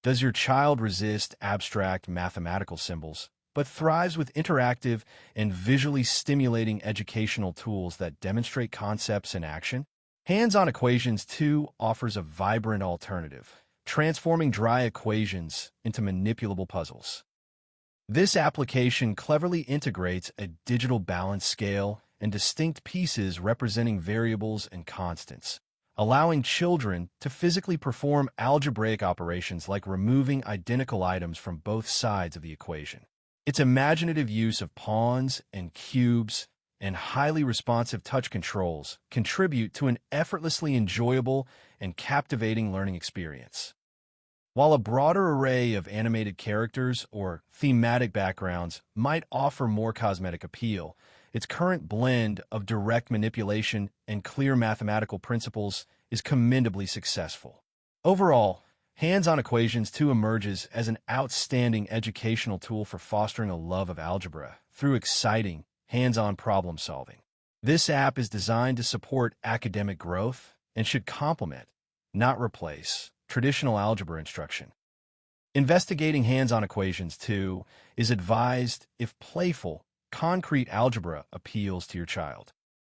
Does your child resist abstract mathematical symbols, but thrives with interactive and visually stimulating educational tools that demonstrate concepts in action? Hands-on Equations 2 offers a vibrant alternative, transforming dry equations into manipulable puzzles. This application cleverly integrates a digital balance scale and distinct pieces representing variables and constants, allowing children to physically perform algebraic operations like removing identical items from both sides of the equation. Its imaginative use of pawns and cubes and highly responsive touch controls contribute to an effortlessly enjoyable and captivating learning experience. While a broader array of animated characters or thematic backgrounds might offer more cosmetic appeal, its current blend of direct manipulation and clear mathematical principles is commendably successful. Overall, Hands-on Equations 2 emerges as an outstanding educational tool for fostering a love of algebra through exciting, hands-on problem solving. This app is designed to support academic growth and should complement, not replace, traditional algebra instruction. Investigating Hands-on Equations 2 is advised if playful, concrete algebra appeals to your child.